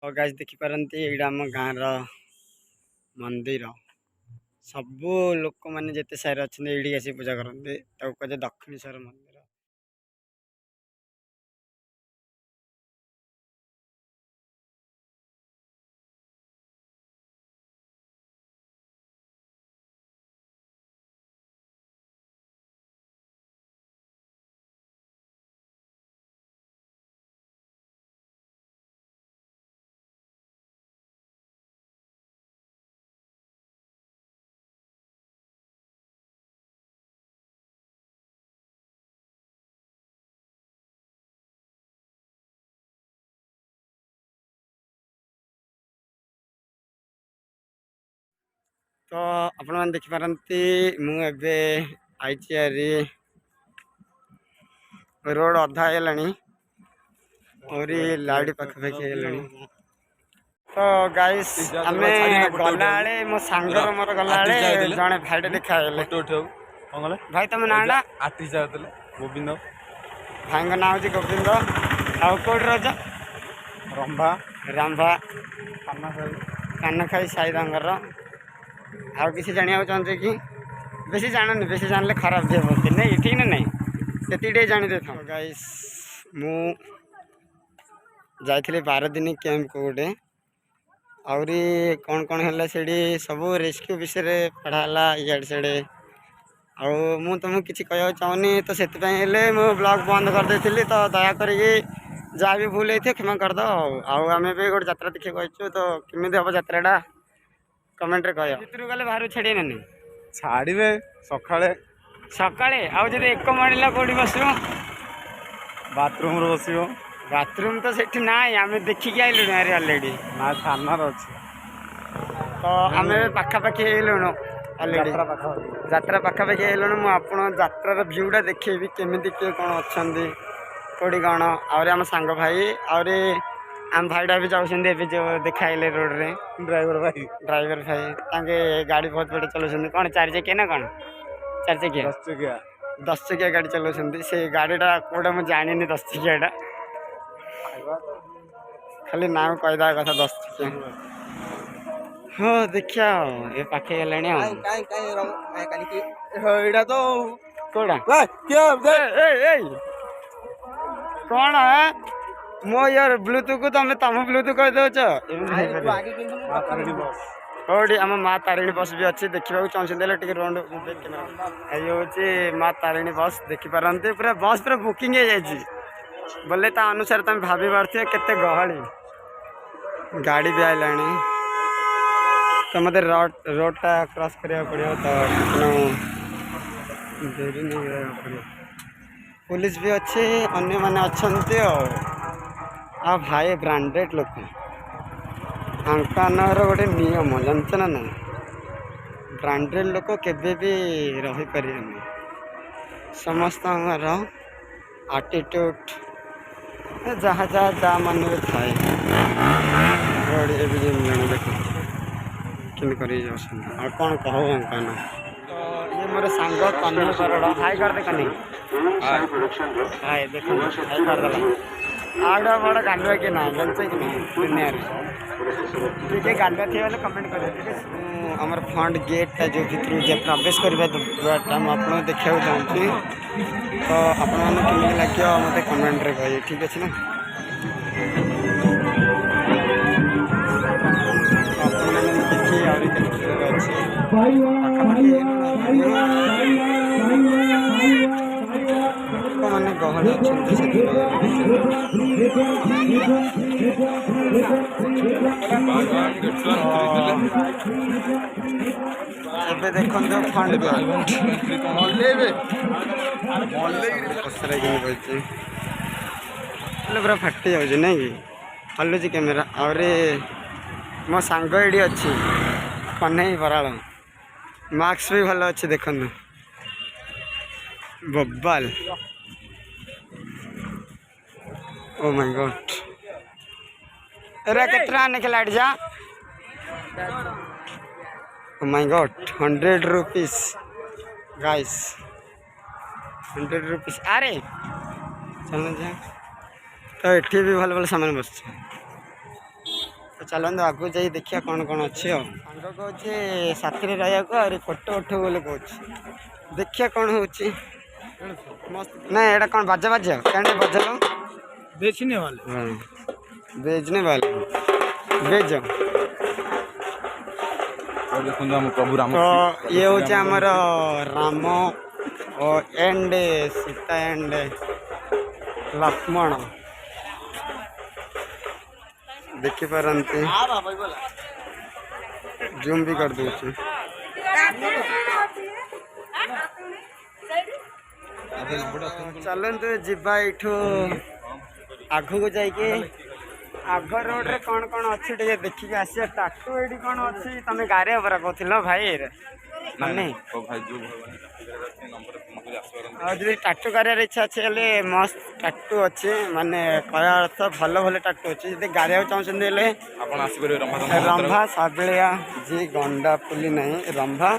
तो गाइस देखि पारंती एइडा हम गाँव मंदिर सबू लोक मैंने जिते सारे अच्छे ये आसी पूजा करते कहे दक्षिणेश्वर मंदिर। तो आपण मैंने देखि पारंती मुझे आई रोड अधा है और लाइट पाखापाखि है। तो गाइस आम गला मो सांगर मोर गला जड़े भाईटे देखा भाई तुम ना गोविंद भाई ना हूँ गोविंद आउट रज रंभा रामभा खाना कान खाई साई तांगर आउ किसी जाना चाहते कि बेसी जाननी बेसी जानले खराब दे बोलते नहीं ठीक ना नहीं ये जानी दे था। गाइस मु जाइए 12 दिन कैंप को गोटे आहरी कौन कौन है सब रेस्क्यू विषय पढ़ाला इे सियाड़े आउ तुमको किसी कह चाहूनी तो से मु ब्लॉग बंद करदे तो दयाकोर जहाँ भी भूल होती क्षमा करद। आम भी गोटे यात्रा देखिए कहूँ तो केमी हम यात्राटा कमेंट रे कह भर गले बाहर छाड़े ना नहीं छाड़े सकाଳେ सकाळे आउ जदि एक मणिला कोडी बसो बाथरूम रे बसियो बाथरूम तो सेठी ना आम देखिकी आइलु अलरेडी ना थानार अच्छे तो आम पाखापाखि आइलुणु अलरेडी यात्रा पाखापाखि आइलुणु मु आपन यात्रार भ्यूटा देखेबी केमिति किए कौन अच्छा कोडी कौन आम सांग भाई आम भाईटा भी जाऊँगे जो देखाइले रोड रे ड्राइवर भाई तांके गाड़ी बहुत बड़े चलाउछन्ती कौन 4 चकिया ना कौन 4 चकिया 10 चकिया गाड़ी चलाउछन्ती से गाड़ीटा कोटा मुझे जानी 10 चकियाटा खाली नाम कहीदा कथा 10 चकिया। हाँ देखिया ये पाखे गलानी तो कोड़ा कौन है मो यार ब्लूटूथ को तुम तुम ब्लूटूथ कह दौच कौटी आम माँ तारिणी बस भी अच्छी देखा चाहते रोड ये हूँ माँ तारिणी बस देखिपारती पूरा बस पूरा बुकिंग हो जाए बोले ता अनुसार तुम भाभी पारे केते गहली गाड़ी भी आईला तो मत रोडटा क्रॉस करा पड़ो तो देरी नहीं पड़ो पुलिस भी अच्छे अन्य मैंने अच्छा आ भाई ब्रांडेड लोक आंकानर गोटे नियम जानते ना ना ब्रांडेड लोक केबे भी रही पारे समस्त आटीट्यूड जहाँ जहाँ जहाँ मन में थाए देख कि कौन कहो अंकान तो ये मोर सांग कन्हू बरड़ हाई कर दे कन्हई हाय देख हाई करदेला आड़ा बड़ा गालुआ कि ना जानते कि नहीं दुनिया टे गालुआ थी बोले कमेंट करें ठीक है। आमर फ्रंट गेटा जो भितर जे प्रवेश करवाटा मुझे देखा चाहूँगी तो आपण मैंने लगे मत कमेंट रे कहे ठीक अच्छे ना देखिए मैंने गहली अच्छा देखो फंड पूरा फाटी जाऊँ ना कि हलुची कैमेरा आहरी मो सांग ये अच्छी कन्हई बराल मार्क्स भी भल अच्छे देखु बब्बाल ओ माय गॉड एरा कितना आने के लाइट जा oh my God 100 rupees guys 100 rupees अरे चलना जा तो ये भी भल भल सामान बस चलते आगू जा देखिए कौन कौन अच्छे हो सांग कहे साथी रहा फोटो उठो बोले कहे देखिए कौन हो मस्त ना एटा कौन बाजा बाजा क्या बजल बेचने वाले हाँ बेचने वाले बेच प्रभु राम तो ये हूँ आमर राम और एंड सीता एंड लक्ष्मण देखी पारती जूम भी कर दूँ चलतु जीवा यू आगू को जाइए आग रोड रे कौन कौन अच्छी टे देखिए आसिया टाटू ये कौन अच्छी तुम गारे परा कहल भाई माने जी टाटू करार इच्छा अच्छे मस्त टाटू अच्छे माने कह अर्थ भल भल टाटू अच्छे जी गारे चाहते रंभा साबलिया जी गंडा पुली नहीं रंभा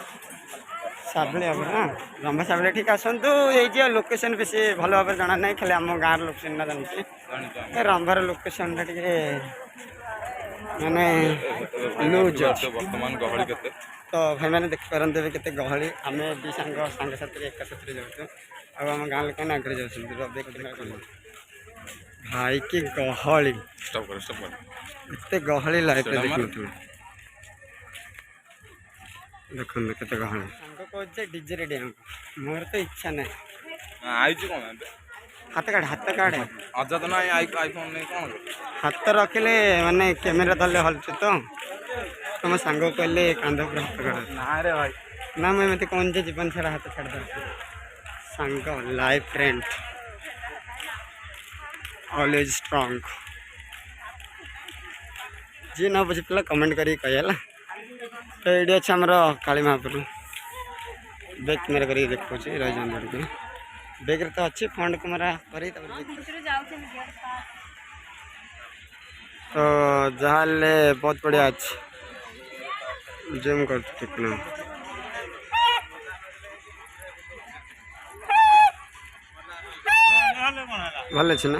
साबलिया परा रंभा साबलिया ठीक आसतु ये लोकेशन बेसी भल भाव जाना ना खाली आम गाँव लोकेशन ना जानते रंभार लोकेशन माने लूज वर्तमान गहली केते तो भाई मैंने देखिपारे के गहली आम भी सांग साथी एका साथी जाऊँ आम गाँव लोक आगे जाऊँ भाई की गहली एत गहली लाइफ देखु देखते केते गहली सांग कहे डीजे रेडी मोर तो इच्छा ना हाथ काढ़ अजात ना आईफोन नहीं कौन हाथ रखिले माने कैमेरा धरले हल्चु तो तुम सांग कहले कांध पर हाथ काढ़ ना रे भाई ना मैं कौन जे जीवन छाड़ा हाथ छाड़ दे सांग लाइफ फ्रेंड ऑलवेज स्ट्रांग जी ना बुझी पे कमेंट करी कहला तो ये अच्छे आमर काली महापुर बैग कैमेरा कर देखा रही बैग तो अच्छे फंड कैमेरा कर तो जहाँ बहुत बढ़िया अच्छे जूम कर ठीक ना भल अच्छे ना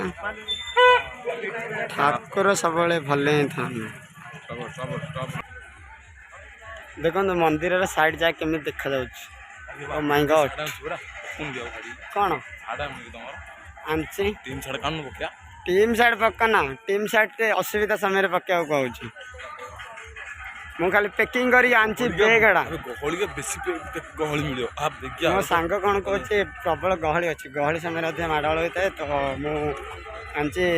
ठाकुर सब भल ही था देखो मंदिर साइड जाए केमी देखा जा माय गॉड कौन आंची टीम साइड पकाना टीम साइड असुविधा समय पकड़ कहूँ मु खाली पैकिंग करी आंची बेगड़ा मो सांग कौन कहे प्रबल गहली अच्छी गहली समय माड़गोल होता है तो मुझे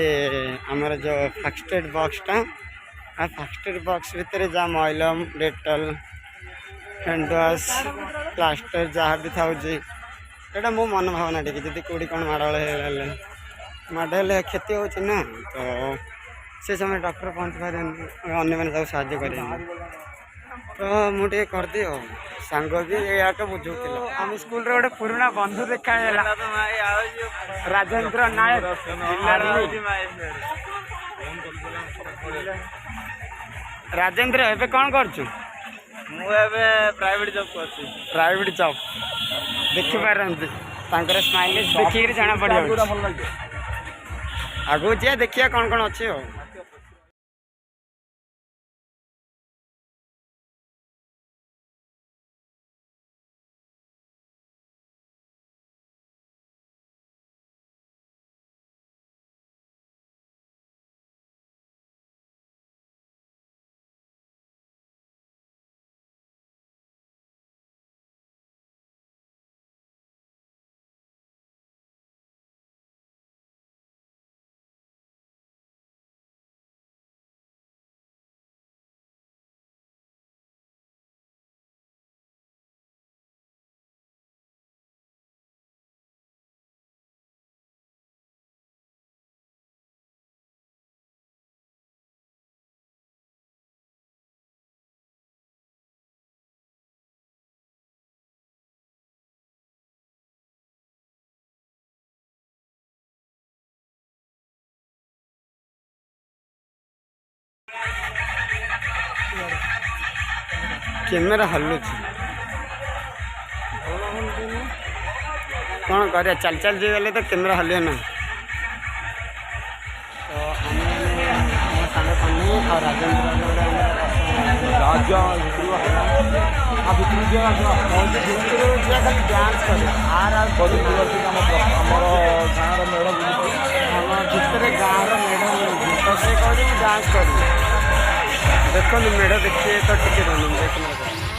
आमर जो फास्ट एड बॉक्सटा फास्ट एड बॉक्स भितर जहाँ मॉलम डेटल हैंड वाश प्लास्टर जहाँ भी था मो मन भावना टी जी कौटी कौन माड़गोल माड़े क्षति हो तो से समय डॉक्टर पहुँच पारे अन्य मैंने साहाଯ୍य करें तो मुझे करदी सांग भी या बुझे आम स्कूल गोटे पुराना बंधु देखा राजेंद्र नायक राजेंद्र एबे कौन कर प्राइवेट जॉब कर प्राइवेट जॉब देखिपारती स्माइल देखिए जाना पड़ आगू जा देखिए कौन कौन अच्छे हो कैमेरा हल्लु कौन कर चल चल गले तो कैमेरा हल्ले ना तो आम सांग ଆଉ ରାଜେନ୍ଦ୍ର ରାଜ ଭିତରକୁ ଆ ଭିତରକୁ ଯିବା ଭିତରୁ ଯିବା ଖାଲି ଡ୍ୟାନ୍ସ କରିବା ଆର ଆଉ ଆମର ଗାଁର ମେଢ଼ ବୁଲୁଛି ଆମ ଭିତରେ ଗାଁର ମେଢ଼ ମିଳୁଛି ତ ସେ କହୁଛି ମୁଁ ଡ୍ୟାନ୍ସ କରିବି ଦେଖନ୍ତୁ ମେଢ଼ ଦେଖିବେ ତ ଟିକେ ଦେଖନ୍ତୁ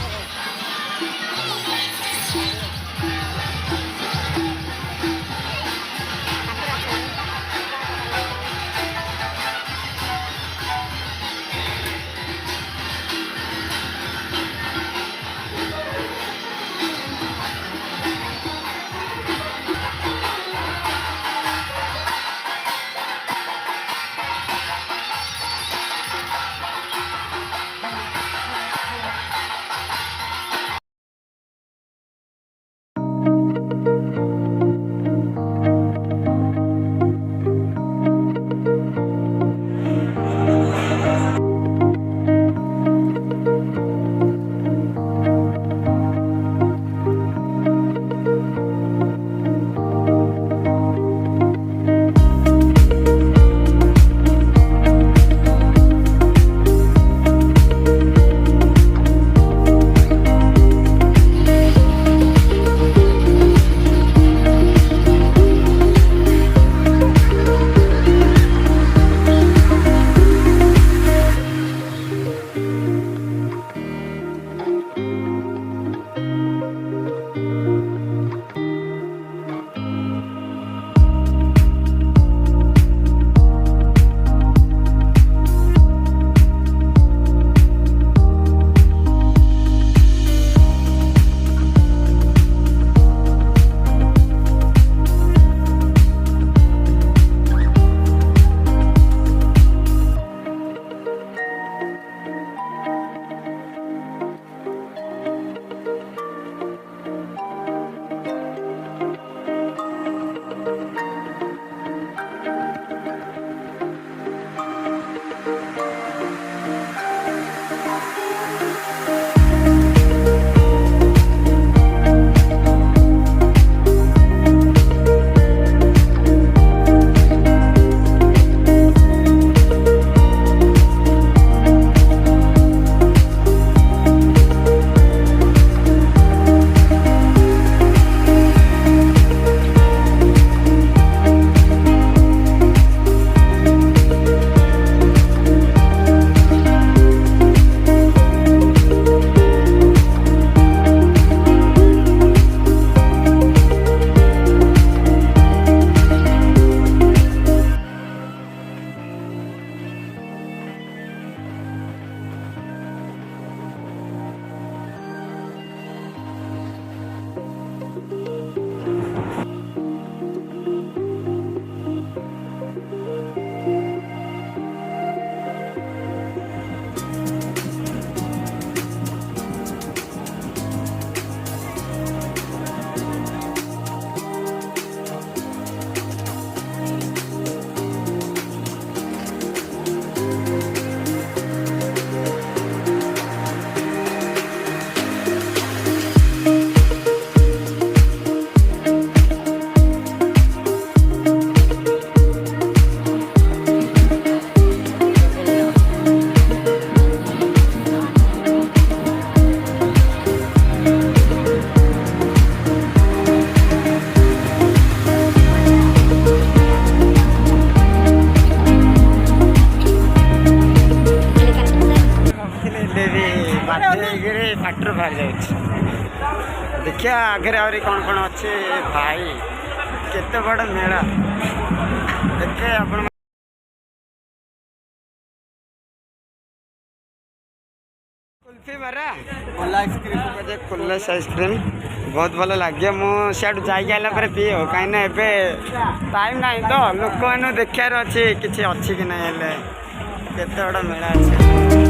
ଫ୍ୟାକ୍ଟ୍ରି ବାହାରି ଯାଉଛି ଦେଖିବା ଆଗରେ ଆହୁରି କ'ଣ କ'ଣ ଅଛି ଭାଇ କେତେ ବଡ଼ ମେଳା ଦେଖେ ଆପଣ कुल्फी मारा कोला आइसक्रीम कोल्लास आइसक्रीम बहुत भल लगे मुझे जाइला पीओ कहीं एबे टाइम ना तो लोक मैंने देखार अच्छे कि अच्छी कि ना केते बड़ा मेला अच्छे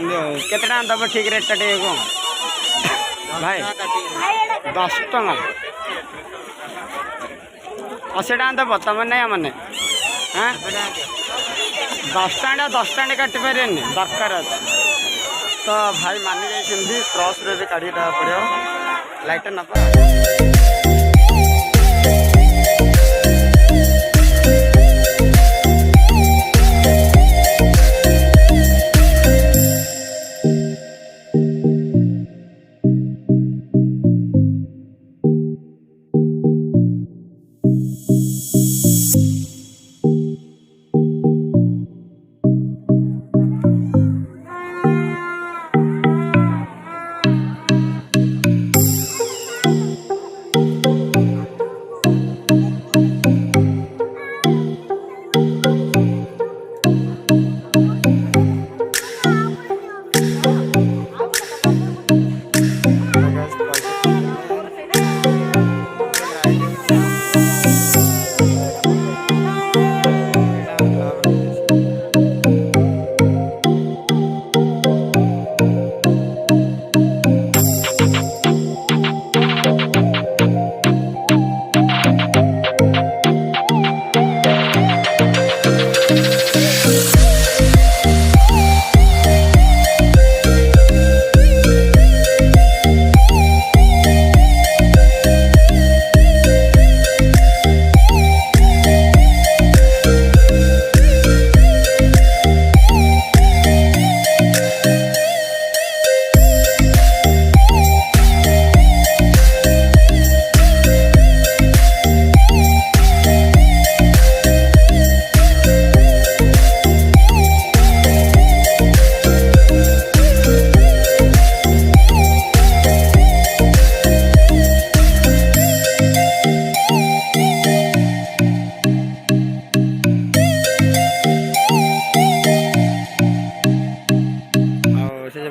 केते टाइम दब ठीक रेट टा टे को भाई 10 टका 80 टाइम दब तब नहीं मैंने हाँ 10 टाइम काटि पारे दरकार अच्छे तो भाई मानि जाइए क्रॉस रे भी काढ़ी पड़ो लाइट न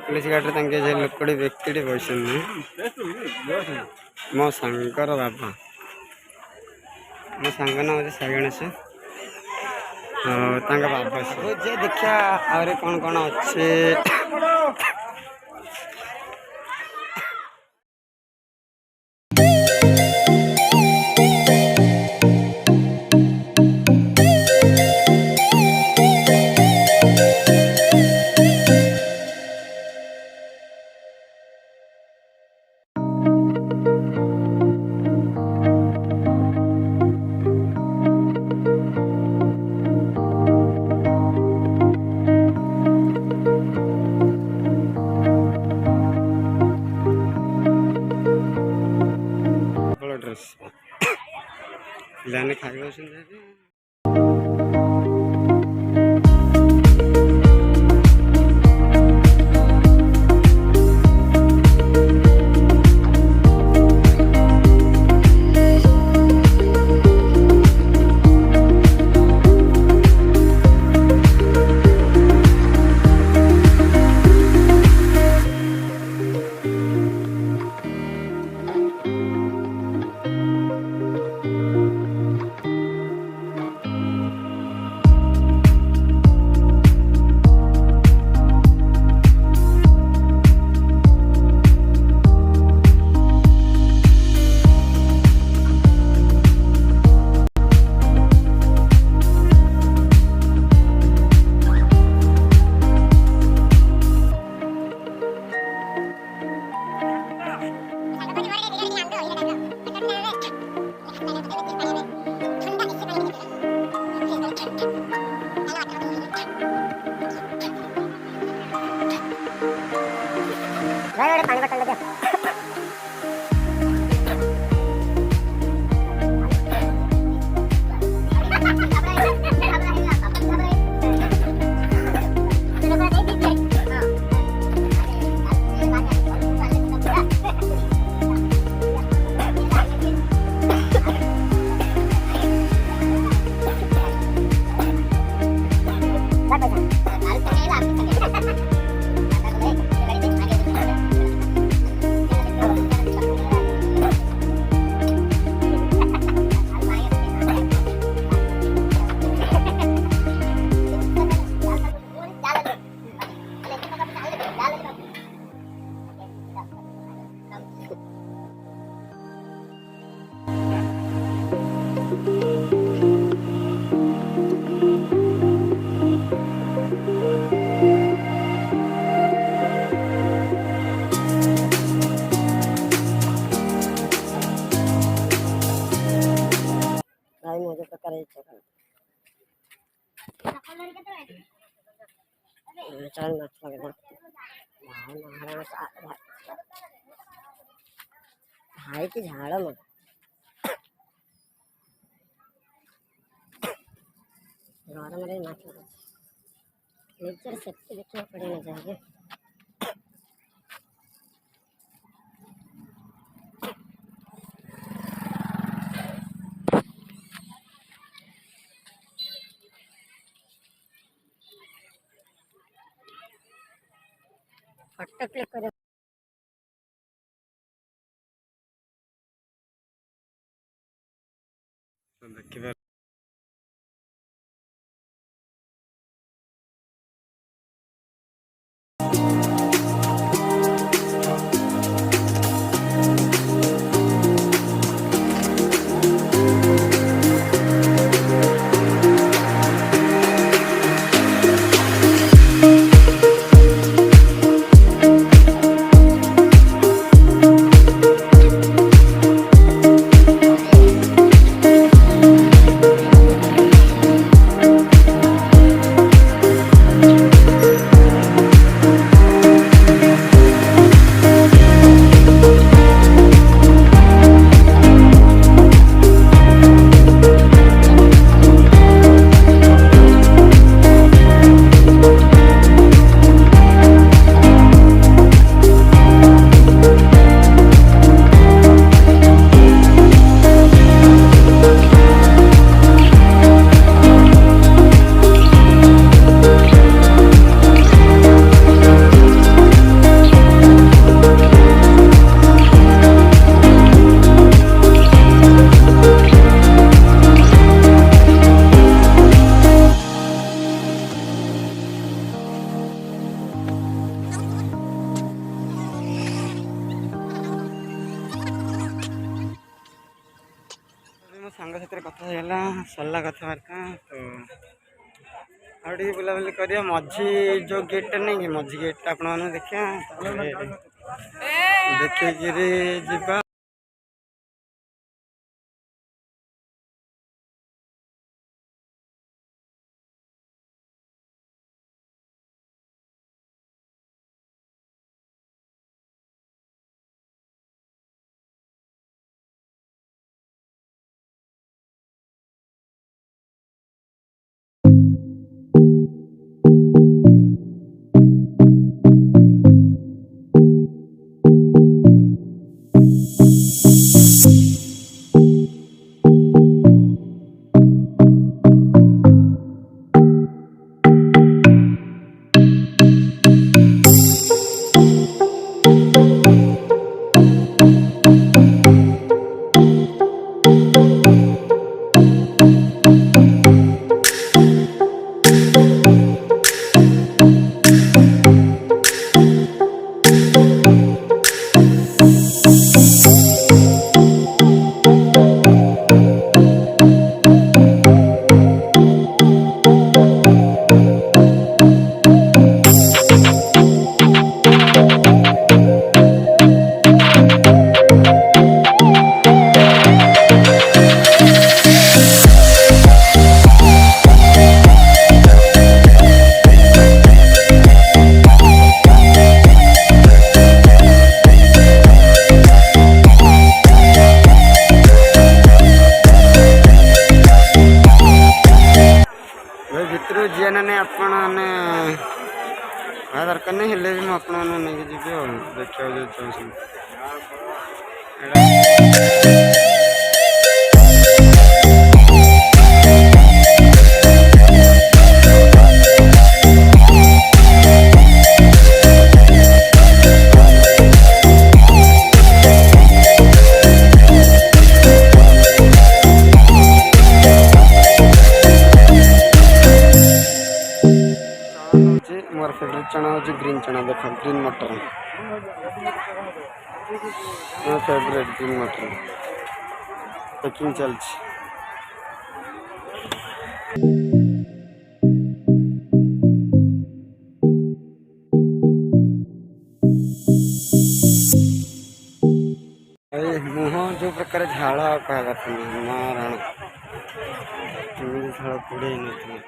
पुलिस गाड़ी लोकटी व्यक्ति बस मो सांगर बाबा मो सांग ना हूँ साई गणेश बाबा जे देखा आरे कौन कौन अच्छे पिलाने खाଇବା पानी बोतल दे भाई मुझे तो करे चल मत लगना भाई की झाड़ मत गरम रे मत लगा लेक्चर सबसे देखना पड़ेगा चाहिए फोटो क्लिक करो देखिए मो सांग साथ कथा सरला कथबार्ता तो आगे बुलाबुली कर मझी जो गेटा नहीं कि मझी गेट आप देखा देखिकी जा भितर जी ना आपण दरकार नहीं हेल्ले भी मुझे जी देखा जो चाहूँ मोर फेवरेट चना हूँ ग्रीन चना देख ग्रीन मटर मोर फेवरेट ग्रीन मटर पैकिंग चलती मुह जो प्रकार झाड़ कह मारण झाड़ पुड़े नहीं।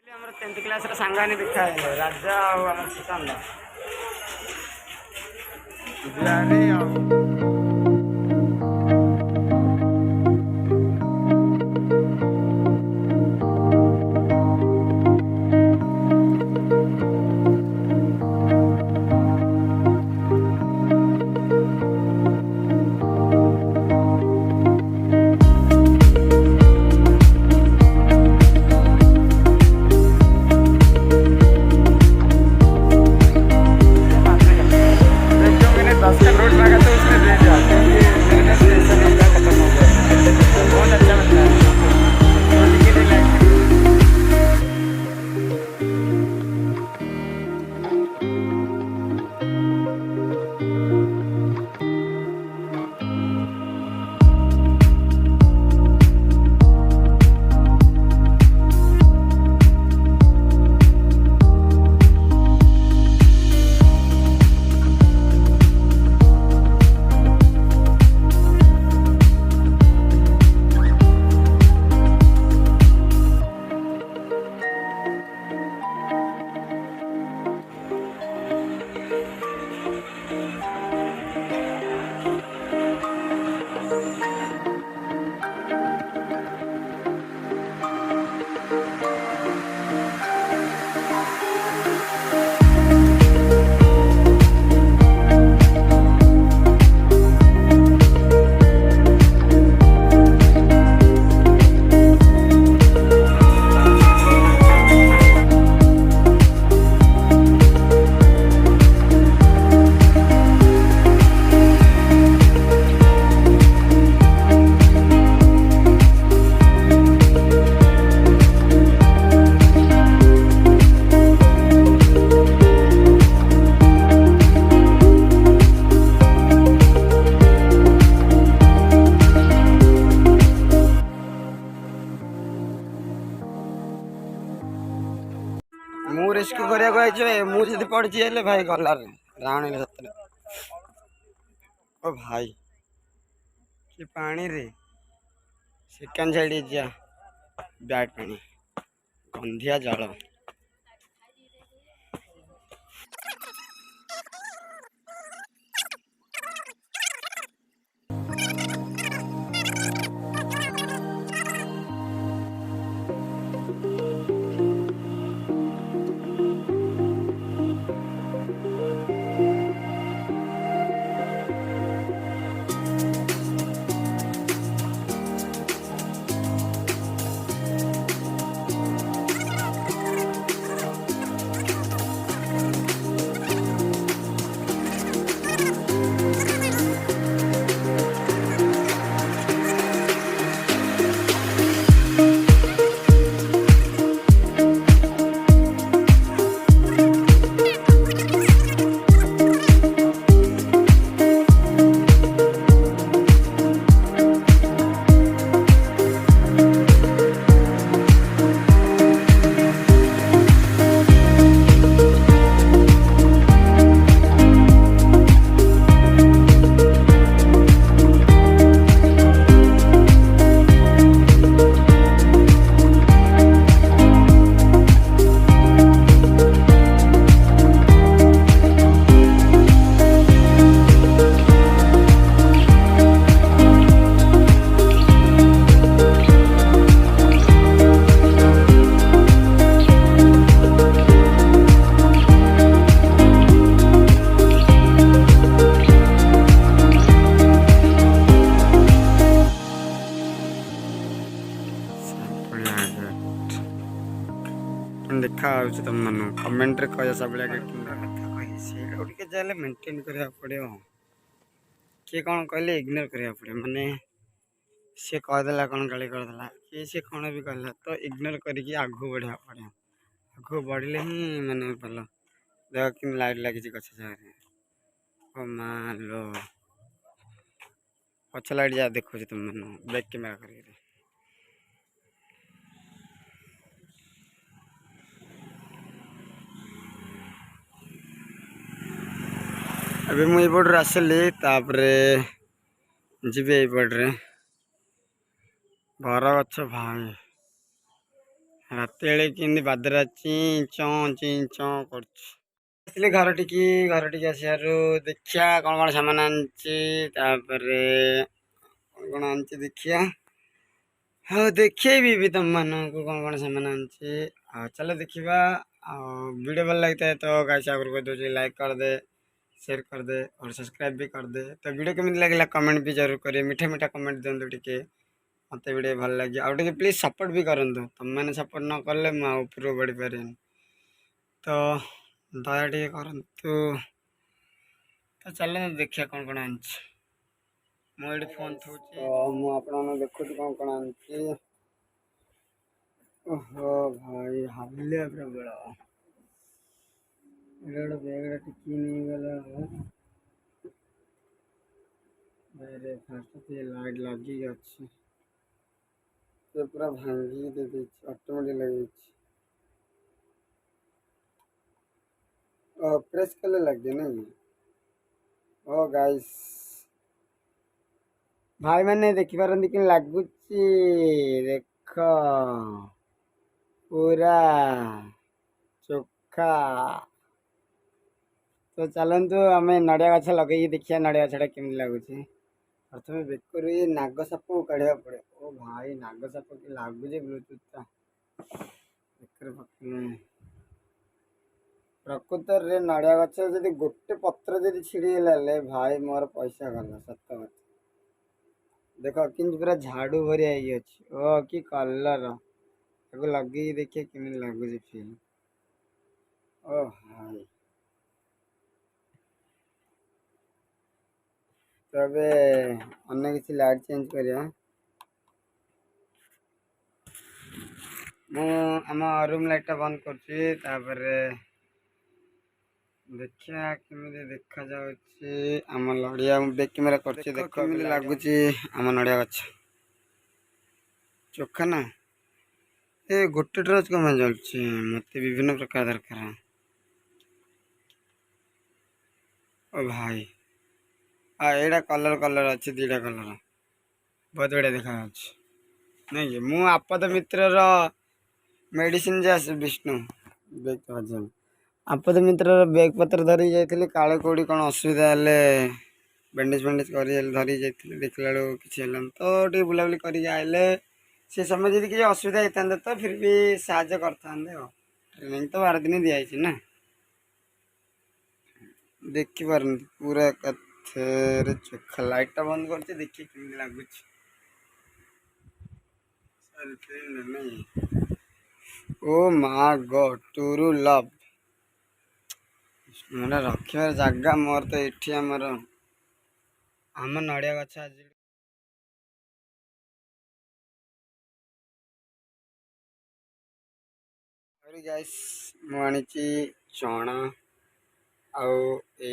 आम 10th क्लास सांगाने देखा राजा आम सुशांत मु रिस्क करिया मुझे पड़ी भाई गलार रावण सतरे ओ भाई कि पानी रे सेकेंड साइड जा बैट पानी गंधिया जल देखा तुम मन कमेंट रे कह सब कथा कही से टे जाए मेंटेन करा पड़ो किए कौन कहले इग्नोर करा पड़े माने सी कहदेला कौन गाड़ी करदेला कि सी कौन भी कहला तो इग्नोर करके आगू बढ़िया पड़े आगू बढ़ले ही माने भल देख कि लाइट लगी गछ जगह मान लो पछ लाइट जा देखो तुम मन बैक कैमेरा कर अभी मुझे पट्रे आसली जी पट्रे बर गछ भाई रात कि बादरा चिंच चिंच कर घर टी आसार देखिया कौन कौन सामान आनी कौन आनी देखिया हाँ देखी भी तुम मान को कौन कौन सामान आनी चलो देखा वीडियो भल लगता है तो गाइस आगर कह दो लाइक कर दे शेयर कर दे और सब्सक्राइब भी कर दे। तो वीडियो केमी लगे कमेंट भी जरूर करिए मीठा मीठा कमेंट दिंतु टे मत वीडियो भल लगे आउ टे प्लीज सपोर्ट भी करूँ तुम मैंने सपोर्ट न कले मुझे बढ़ी पारे तो दया टे करूँ तो चलो देखिए कौन कौन आनी मुझे फोन थोड़ी मुझे देखुँ कौन कौन आनी ओहो भाई हालिया प्रबल गोटे बैग टिकी नहीं गला फास्ट लाइट लगी अच्छी पूरा भांगी दे ऑटोमेटिक लगे प्रेस कले लगे नहीं ओ गाइस भाई मैंने देखी पारती कि लगुच देख पूरा चोखा तो चलतु आम नड़िया गछ लगे देखिए नड़िया गछटा केमी लगुच प्रथम बेकर ये नाग साप को काढ़ा पड़े ओ भाई नाग साप कि लगुच ब्लूटूथ प्रकृत रे नड़िया गछ जब गोटे पत्र जब छिड़गले भाई मोर पैसा गला सत बात देख कि पूरा झाड़ू भरिया अच्छी ओ कि कलर लगे देखिए केमी लगुच फील ओ भाई तबे अन्य किसी लाइट चेंज करिया आम रूम लाइट बंद कर देखिया केमी देखा आम नड़िया बैक कैमेरा कर लगुच आम नड़िया गछ चोखा ना ए गोटे ट्रच कम चलुची मत विभिन्न प्रकार दरकार ओ भाई एटा कलर कलर अच्छे दीटा कलर बहुत बढ़िया देखा नहीं कि मु आपद मित्र मेडिसिन जे विष्णु बेग आपद मित्र बेग पत्र धरी जाइए काले कौड़ी कौन असुविधा हेले बैंडेज फैंडेज कर धरी जाइए देखला कि तो टे बुलाबुली कर से समय जब किसी असुविधा होता तो फिर भी साहय करते ट्रेनिंग तो 12 दिन दिखाई ना देखी पार पूरा कथे चोखा लाइटा बंद कर देखिए केमी लगुच ओ मा गॉड टूरू लव मैंने रखार जगह मोर तो ये आम नड़िया गछ आज सॉरी गाइस मु आनिची चना आउ ए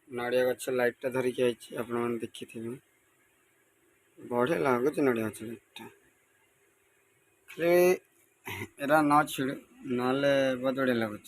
नड़िया गछ लाइटा धरिकी आइछि आपण मैंने देखिथिबे बढ़िया लगुच नड़िया गछ लाइटा खाली एरा न छिड़ नले बहुत बढ़िया लगुच।